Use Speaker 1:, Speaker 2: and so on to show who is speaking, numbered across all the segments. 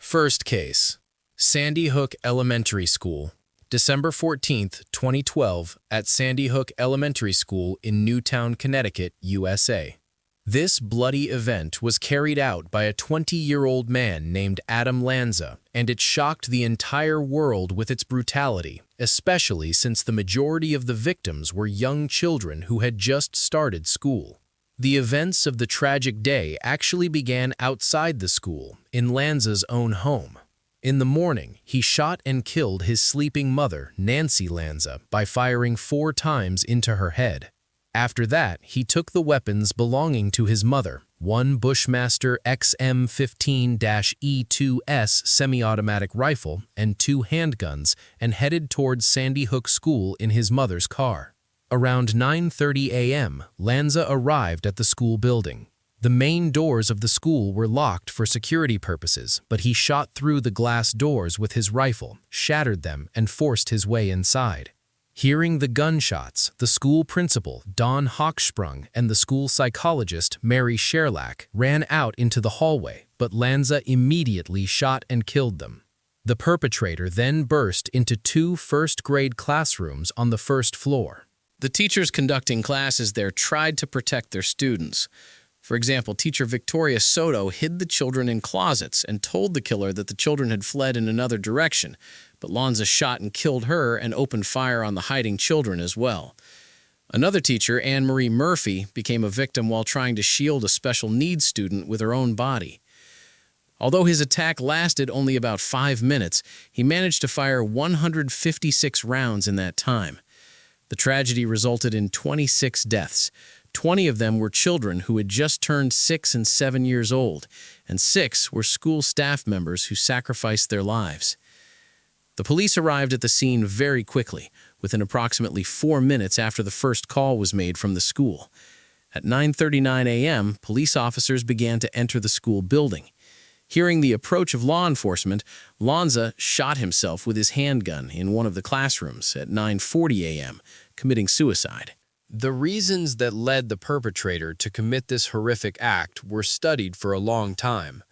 Speaker 1: First case, Sandy Hook Elementary School, December 14, 2012, at Sandy Hook Elementary School in Newtown, Connecticut, USA. This bloody event was carried out by a 20-year-old man named Adam Lanza, and it shocked the entire world with its brutality, especially since the majority of the victims were young children who had just started school. The events of the tragic day actually began outside the school, in Lanza's own home. In the morning, he shot and killed his sleeping mother, Nancy Lanza, by firing 4 times into her head. After that, he took the weapons belonging to his mother, one Bushmaster XM15-E2S semi-automatic rifle and 2 handguns, and headed towards Sandy Hook School in his mother's car. Around 9:30 a.m., Lanza arrived at the school building. The main doors of the school were locked for security purposes, but he shot through the glass doors with his rifle, shattered them, and forced his way inside. Hearing the gunshots, the school principal, Don Hochsprung, and the school psychologist, Mary Sherlach, ran out into the hallway, but Lanza immediately shot and killed them. The perpetrator then burst into 2 first-grade classrooms on the first floor.
Speaker 2: The teachers conducting classes there tried to protect their students. For example, teacher Victoria Soto hid the children in closets and told the killer that the children had fled in another direction, but Lanza shot and killed her and opened fire on the hiding children as well. Another teacher, Anne Marie Murphy, became a victim while trying to shield a special needs student with her own body. Although his attack lasted only about 5 minutes, he managed to fire 156 rounds in that time. The tragedy resulted in 26 deaths. 20 of them were children who had just turned 6 and 7 years old, and 6 were school staff members who sacrificed their lives. The police arrived at the scene very quickly, within approximately 4 minutes after the first call was made from the school. At 9:39 a.m., police officers began to enter the school building. Hearing the approach of law enforcement, Lanza shot himself with his handgun in one of the classrooms at 9:40 a.m., committing suicide.
Speaker 1: The reasons that led the perpetrator to commit this horrific act were studied for a long time.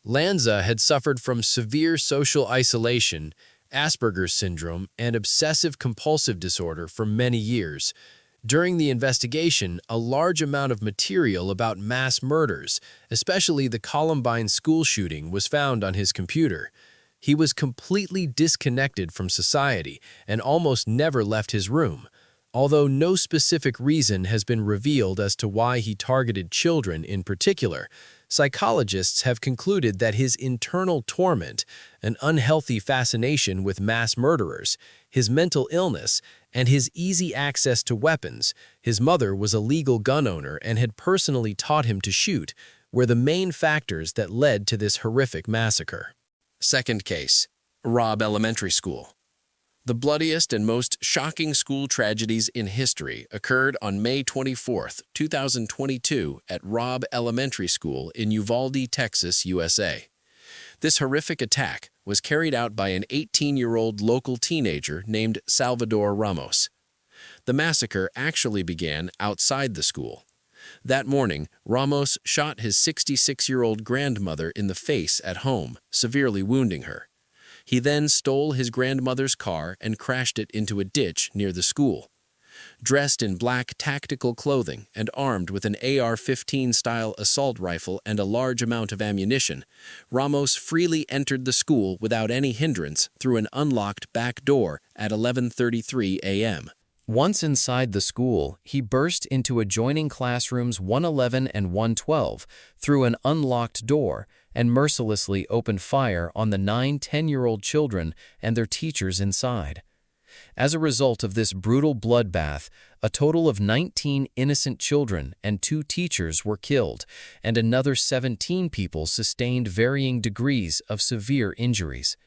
Speaker 1: Lanza had suffered from severe social isolation, Asperger's syndrome, and obsessive-compulsive disorder for many years. During the investigation, a large amount of material about mass murders, especially the Columbine school shooting, was found on his computer. He was completely disconnected from society and almost never left his room. Although no specific reason has been revealed as to why he targeted children in particular, psychologists have concluded that his internal torment, an unhealthy fascination with mass murderers, his mental illness, and his easy access to weapons — his mother was a legal gun owner and had personally taught him to shoot — were the main factors that led to this horrific massacre.
Speaker 2: Second case, Robb Elementary School. The bloodiest and most shocking school tragedies in history occurred on May 24, 2022 at Robb Elementary School in Uvalde, Texas, USA. This horrific attack was carried out by an 18-year-old local teenager named Salvador Ramos. The massacre actually began outside the school. That morning, Ramos shot his 66-year-old grandmother in the face at home, severely wounding her. He then stole his grandmother's car and crashed it into a ditch near the school. Dressed in black tactical clothing and armed with an AR-15-style assault rifle and a large amount of ammunition, Ramos freely entered the school without any hindrance through an unlocked back door at 11:33 a.m.
Speaker 1: Once inside the school, he burst into adjoining classrooms 111 and 112 through an unlocked door and mercilessly opened fire on the 9-10-year-old children and their teachers inside. As a result of this brutal bloodbath, a total of 19 innocent children and 2 teachers were killed, and another 17 people sustained varying degrees of severe injuries.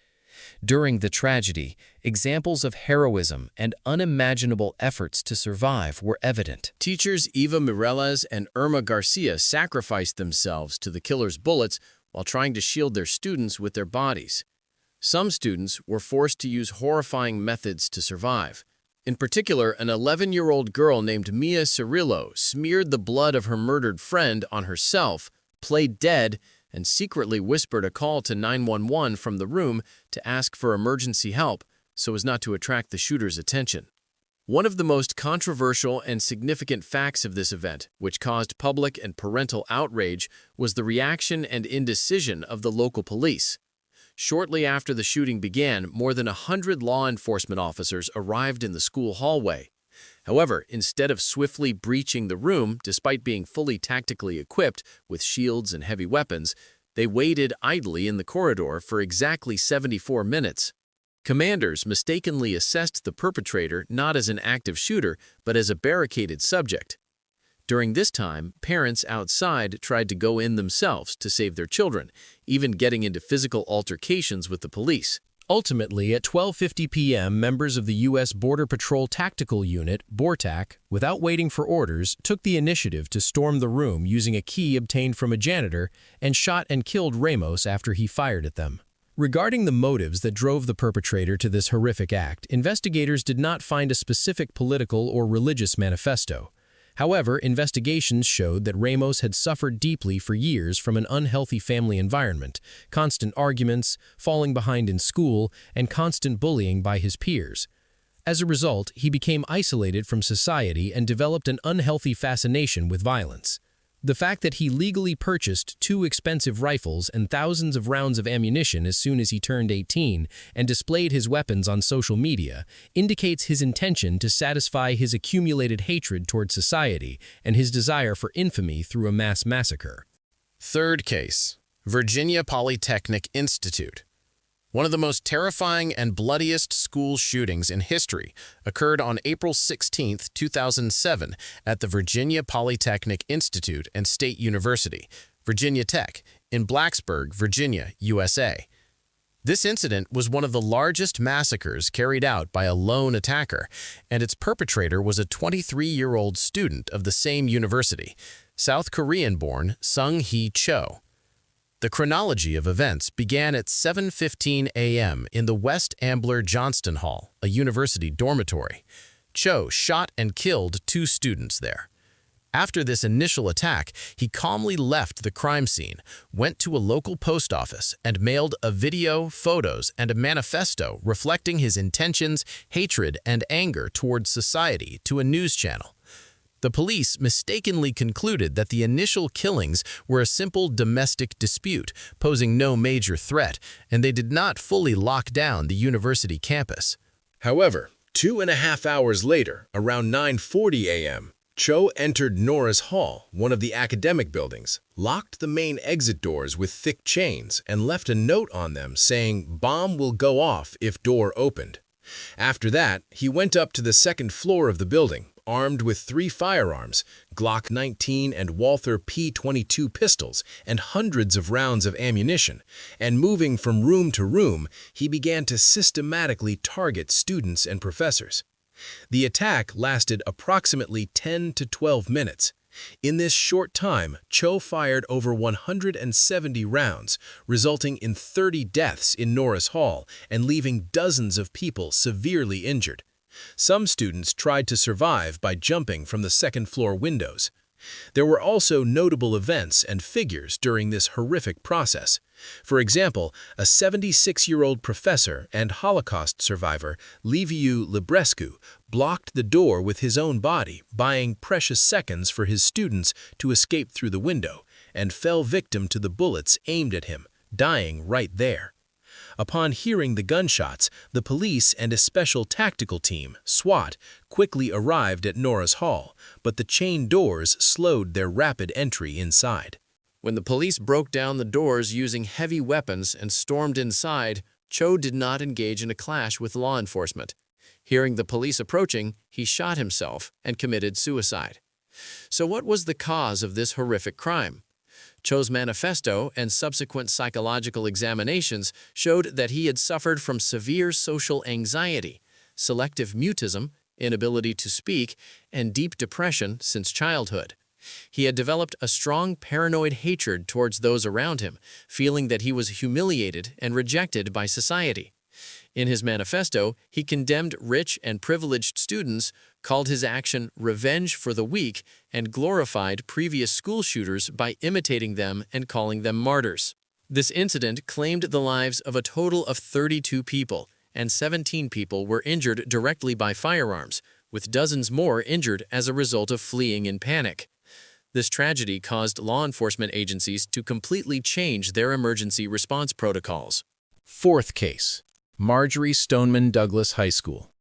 Speaker 1: During the tragedy, examples of heroism and unimaginable efforts to survive were evident.
Speaker 2: Teachers Eva Mireles and Irma Garcia sacrificed themselves to the killer's bullets while trying to shield their students with their bodies. Some students were forced to use horrifying methods to survive. In particular, an 11-year-old girl named Mia Cirillo smeared the blood of her murdered friend on herself, played dead, and secretly whispered a call to 911 from the room to ask for emergency help so as not to attract the shooter's attention. One of the most controversial and significant facts of this event, which caused public and parental outrage, was the reaction and indecision of the local police. Shortly after the shooting began, more than 100 law enforcement officers arrived in the school hallway. However, instead of swiftly breaching the room, despite being fully tactically equipped with shields and heavy weapons, they waited idly in the corridor for exactly 74 minutes. Commanders mistakenly assessed the perpetrator not as an active shooter, but as a barricaded subject. During this time, parents outside tried to go in themselves to save their children, even getting into physical altercations with the police.
Speaker 1: Ultimately, at 12:50 p.m., members of the U.S. Border Patrol Tactical Unit, BORTAC, without waiting for orders, took the initiative to storm the room using a key obtained from a janitor and shot and killed Ramos after he fired at them. Regarding the motives that drove the perpetrator to this horrific act, investigators did not find a specific political or religious manifesto. However, investigations showed that Ramos had suffered deeply for years from an unhealthy family environment, constant arguments, falling behind in school, and constant bullying by his peers. As a result, he became isolated from society and developed an unhealthy fascination with violence. The fact that he legally purchased 2 expensive rifles and thousands of rounds of ammunition as soon as he turned 18 and displayed his weapons on social media indicates his intention to satisfy his accumulated hatred toward society and his desire for infamy through a mass massacre.
Speaker 2: Third case, Virginia Polytechnic Institute. One of the most terrifying and bloodiest school shootings in history occurred on April 16, 2007, at the Virginia Polytechnic Institute and State University, Virginia Tech, in Blacksburg, Virginia, USA. This incident was one of the largest massacres carried out by a lone attacker, and its perpetrator was a 23-year-old student of the same university, South Korean-born Sung-hee Cho. The chronology of events began at 7:15 a.m. in the West Ambler Johnston Hall, a university dormitory. Cho shot and killed 2 students there. After this initial attack, he calmly left the crime scene, went to a local post office, and mailed a video, photos, and a manifesto reflecting his intentions, hatred, and anger towards society to a news channel. The police mistakenly concluded that the initial killings were a simple domestic dispute, posing no major threat, and they did not fully lock down the university campus.
Speaker 3: However, 2.5 hours later, around 9:40 a.m., Cho entered Norris Hall, one of the academic buildings, locked the main exit doors with thick chains, and left a note on them saying, "Bomb will go off if door opened." After that, he went up to the second floor of the building, armed with 3 firearms, Glock 19 and Walther P22 pistols, and hundreds of rounds of ammunition, and moving from room to room, he began to systematically target students and professors. The attack lasted approximately 10 to 12 minutes. In this short time, Cho fired over 170 rounds, resulting in 30 deaths in Norris Hall and leaving dozens of people severely injured. Some students tried to survive by jumping from the second-floor windows. There were also notable events and figures during this horrific process. For example, a 76-year-old professor and Holocaust survivor, Liviu Librescu, blocked the door with his own body, buying precious seconds for his students to escape through the window, and fell victim to the bullets aimed at him, dying right there. Upon hearing the gunshots, the police and a special tactical team, SWAT, quickly arrived at Norris Hall, but the chain doors slowed their rapid entry inside.
Speaker 2: When the police broke down the doors using heavy weapons and stormed inside, Cho did not engage in a clash with law enforcement. Hearing the police approaching, he shot himself and committed suicide. So what was the cause of this horrific crime? Cho's manifesto and subsequent psychological examinations showed that he had suffered from severe social anxiety, selective mutism, inability to speak, and deep depression since childhood. He had developed a strong paranoid hatred towards those around him, feeling that he was humiliated and rejected by society. In his manifesto, he condemned rich and privileged students called his action "revenge for the weak," and glorified previous school shooters by imitating them and calling them martyrs. This incident claimed the lives of a total of 32 people, and 17 people were injured directly by firearms, with dozens more injured as a result of fleeing in panic. This tragedy caused law enforcement agencies to completely change their emergency response protocols.
Speaker 1: Fourth case, Marjory Stoneman Douglas High School.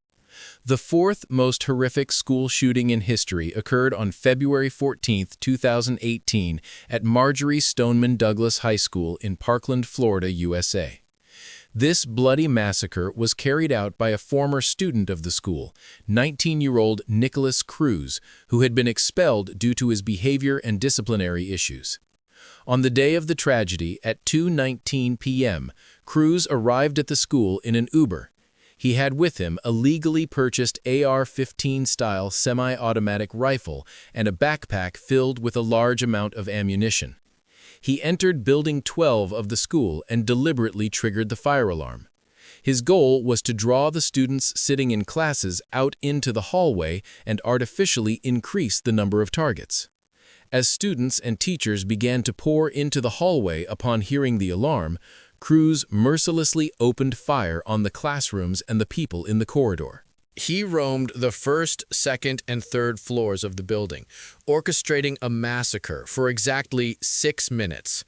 Speaker 1: The fourth most horrific school shooting in history occurred on February 14, 2018, at Marjory Stoneman Douglas High School in Parkland, Florida, USA. This bloody massacre was carried out by a former student of the school, 19-year-old Nicholas Cruz, who had been expelled due to his behavior and disciplinary issues. On the day of the tragedy, at 2:19 p.m., Cruz arrived at the school in an Uber. He had with him a legally purchased AR-15-style semi-automatic rifle and a backpack filled with a large amount of ammunition. He entered Building 12 of the school and deliberately triggered the fire alarm. His goal was to draw the students sitting in classes out into the hallway and artificially increase the number of targets. As students and teachers began to pour into the hallway upon hearing the alarm, Cruz mercilessly opened fire on the classrooms and the people in the corridor.
Speaker 2: He roamed the first, second, and third floors of the building, orchestrating a massacre for exactly 6 minutes.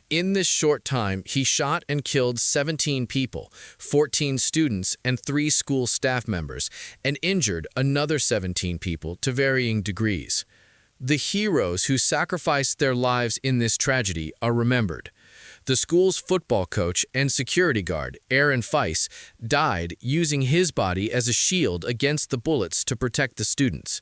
Speaker 2: In this short time, he shot and killed 17 people, 14 students, and 3 school staff members, and injured another 17 people to varying degrees. The heroes who sacrificed their lives in this tragedy are remembered. The school's football coach and security guard, Aaron Feiss, died using his body as a shield against the bullets to protect the students.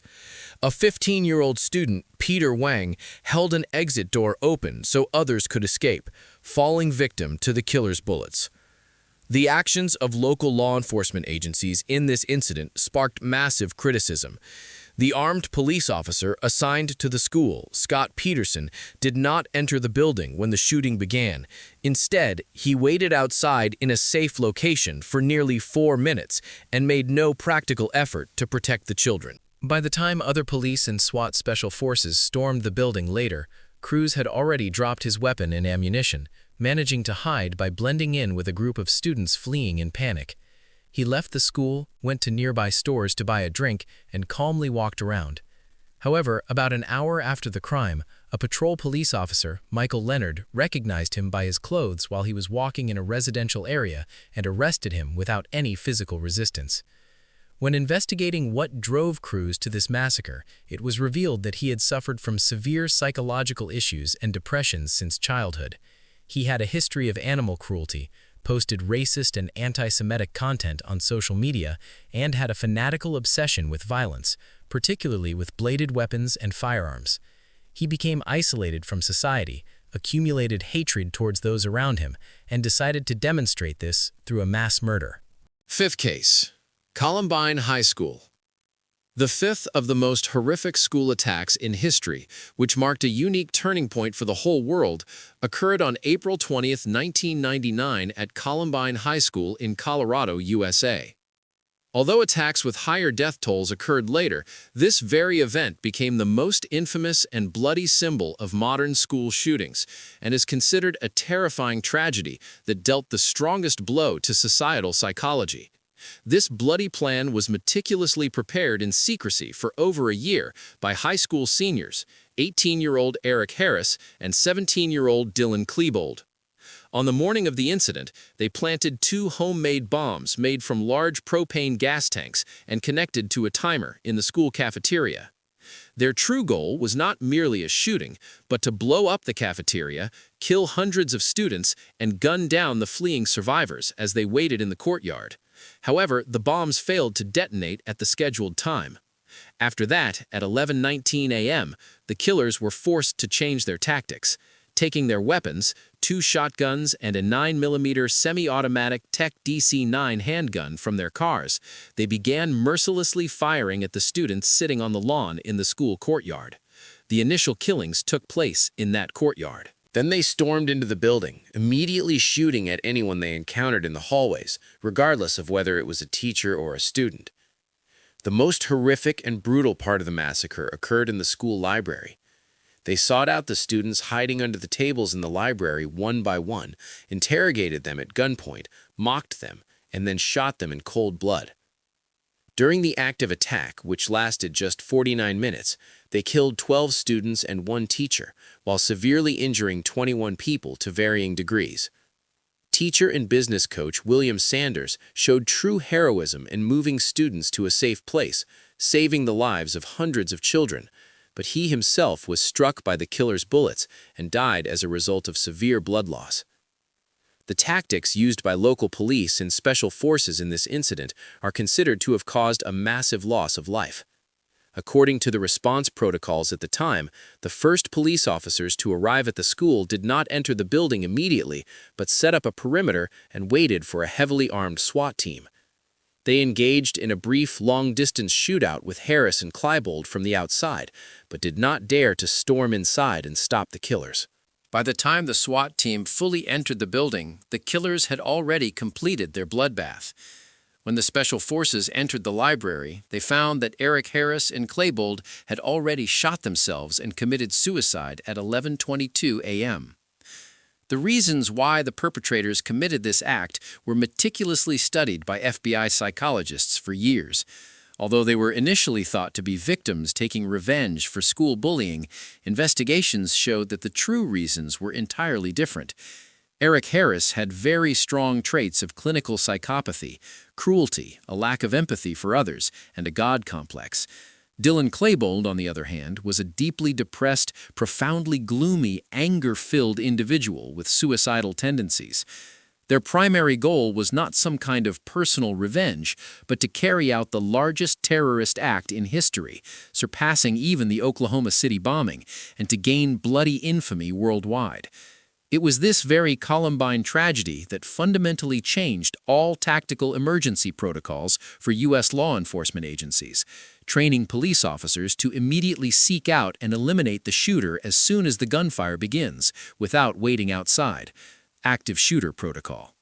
Speaker 2: A 15-year-old student, Peter Wang, held an exit door open so others could escape, falling victim to the killer's bullets. The actions of local law enforcement agencies in this incident sparked massive criticism. The armed police officer assigned to the school, Scott Peterson, did not enter the building when the shooting began. Instead, he waited outside in a safe location for nearly 4 minutes and made no practical effort to protect the children. By the time other police and SWAT special forces stormed the building later, Cruz had already dropped his weapon and ammunition, managing to hide by blending in with a group of students fleeing in panic. He left the school, went to nearby stores to buy a drink, and calmly walked around. However, about an hour after the crime, a patrol police officer, Michael Leonard, recognized him by his clothes while he was walking in a residential area and arrested him without any physical resistance. When investigating what drove Cruz to this massacre, it was revealed that he had suffered from severe psychological issues and depression since childhood. He had a history of animal cruelty, posted racist and anti-Semitic content on social media, and had a fanatical obsession with violence, particularly with bladed weapons and firearms. He became isolated from society, accumulated hatred towards those around him, and decided to demonstrate this through a mass murder.
Speaker 1: Fifth case, Columbine High School. The fifth of the most horrific school attacks in history, which marked a unique turning point for the whole world, occurred on April 20, 1999 at Columbine High School in Colorado, USA. Although attacks with higher death tolls occurred later, this very event became the most infamous and bloody symbol of modern school shootings and is considered a terrifying tragedy that dealt the strongest blow to societal psychology. This bloody plan was meticulously prepared in secrecy for over a year by high school seniors, 18-year-old Eric Harris and 17-year-old Dylan Klebold. On the morning of the incident, they planted 2 homemade bombs made from large propane gas tanks and connected to a timer in the school cafeteria. Their true goal was not merely a shooting, but to blow up the cafeteria, kill hundreds of students, and gun down the fleeing survivors as they waited in the courtyard. However, the bombs failed to detonate at the scheduled time. After that, at 11:19 a.m., the killers were forced to change their tactics. Taking their weapons, 2 shotguns and a 9mm semi-automatic Tech DC-9 handgun from their cars, they began mercilessly firing at the students sitting on the lawn in the school courtyard. The initial killings took place in that courtyard.
Speaker 2: Then they stormed into the building, immediately shooting at anyone they encountered in the hallways, regardless of whether it was a teacher or a student.
Speaker 1: The most horrific and brutal part of the massacre occurred in the school library. They sought out the students hiding under the tables in the library one by one, interrogated them at gunpoint, mocked them, and then shot them in cold blood. During the active attack, which lasted just 49 minutes, they killed 12 students and 1 teacher, while severely injuring 21 people to varying degrees. Teacher and business coach William Sanders showed true heroism in moving students to a safe place, saving the lives of hundreds of children, but he himself was struck by the killer's bullets and died as a result of severe blood loss. The tactics used by local police and special forces in this incident are considered to have caused a massive loss of life. According to the response protocols at the time, the first police officers to arrive at the school did not enter the building immediately, but set up a perimeter and waited for a heavily armed SWAT team. They engaged in a brief, long-distance shootout with Harris and Klebold from the outside, but did not dare to storm inside and stop the killers.
Speaker 2: By the time the SWAT team fully entered the building, the killers had already completed their bloodbath. When the special forces entered the library, they found that Eric Harris and Klebold had already shot themselves and committed suicide at 11:22 a.m. The reasons why the perpetrators committed this act were meticulously studied by FBI psychologists for years. Although they were initially thought to be victims taking revenge for school bullying, investigations showed that the true reasons were entirely different. Eric Harris had very strong traits of clinical psychopathy, cruelty, a lack of empathy for others, and a God complex. Dylan Klebold, on the other hand, was a deeply depressed, profoundly gloomy, anger-filled individual with suicidal tendencies. Their primary goal was not some kind of personal revenge, but to carry out the largest terrorist act in history, surpassing even the Oklahoma City bombing, and to gain bloody infamy worldwide. It was this very Columbine tragedy that fundamentally changed all tactical emergency protocols for U.S. law enforcement agencies, training police officers to immediately seek out and eliminate the shooter as soon as the gunfire begins, without waiting outside. Active shooter protocol.